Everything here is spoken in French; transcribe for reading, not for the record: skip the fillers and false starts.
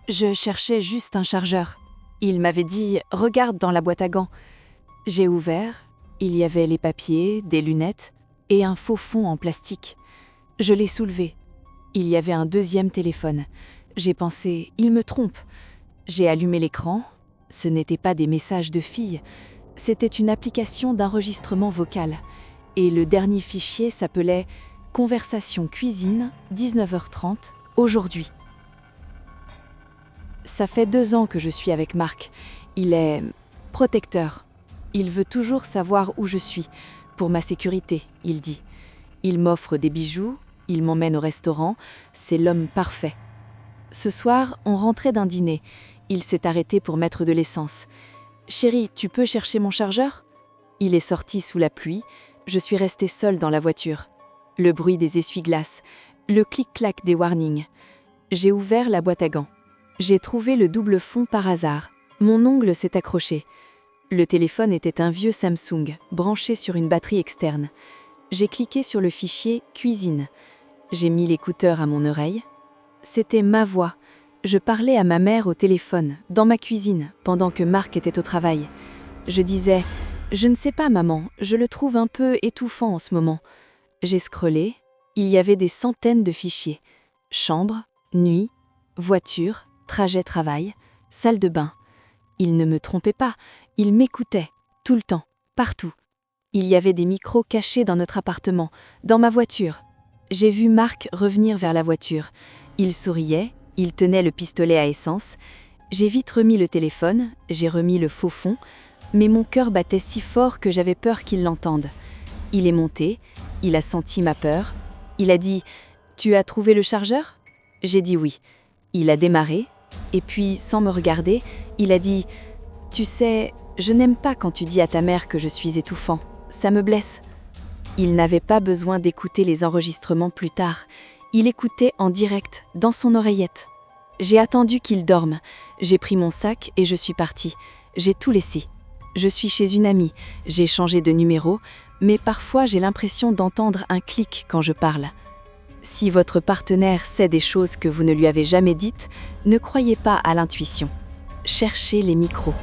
Je cherchais juste un chargeur. Il m'avait dit « Regarde dans la boîte à gants ». J'ai ouvert, il y avait les papiers, des lunettes et un faux fond en plastique. Je l'ai soulevé. Il y avait un deuxième téléphone. J'ai pensé « Il me trompe ». J'ai allumé l'écran. Ce n'étaient pas des messages de filles, c'était une application d'enregistrement vocal. Et le dernier fichier s'appelait « Conversation cuisine, 19h30, aujourd'hui ». Ça fait 2 ans que je suis avec Marc. Il est protecteur. Il veut toujours savoir où je suis. Pour ma sécurité, il dit. Il m'offre des bijoux, il m'emmène au restaurant. C'est l'homme parfait. Ce soir, on rentrait d'un dîner. Il s'est arrêté pour mettre de l'essence. « Chérie, tu peux chercher mon chargeur ?» Il est sorti sous la pluie. Je suis restée seule dans la voiture. Le bruit des essuie-glaces, le clic-clac des warnings. J'ai ouvert la boîte à gants. J'ai trouvé le double fond par hasard. Mon ongle s'est accroché. Le téléphone était un vieux Samsung, branché sur une batterie externe. J'ai cliqué sur le fichier « Cuisine ». J'ai mis l'écouteur à mon oreille. C'était ma voix. Je parlais à ma mère au téléphone, dans ma cuisine, pendant que Marc était au travail. Je disais « Je ne sais pas maman, je le trouve un peu étouffant en ce moment ». J'ai scrollé, il y avait des centaines de fichiers. Chambre, nuit, voiture, trajet travail, salle de bain. Il ne me trompait pas, il m'écoutait, tout le temps, partout. Il y avait des micros cachés dans notre appartement, dans ma voiture. J'ai vu Marc revenir vers la voiture. Il souriait, il tenait le pistolet à essence. J'ai vite remis le téléphone, j'ai remis le faux fond, mais mon cœur battait si fort que j'avais peur qu'il l'entende. Il est monté, il a senti ma peur. Il a dit « Tu as trouvé le chargeur ?» J'ai dit oui. Il a démarré, et puis, sans me regarder, il a dit « Tu sais, je n'aime pas quand tu dis à ta mère que je suis étouffant. Ça me blesse. » Il n'avait pas besoin d'écouter les enregistrements plus tard. Il écoutait en direct, dans son oreillette. J'ai attendu qu'il dorme. J'ai pris mon sac et je suis partie. J'ai tout laissé. Je suis chez une amie. J'ai changé de numéro, mais parfois j'ai l'impression d'entendre un clic quand je parle. Si votre partenaire sait des choses que vous ne lui avez jamais dites, ne croyez pas à l'intuition. Cherchez les micros.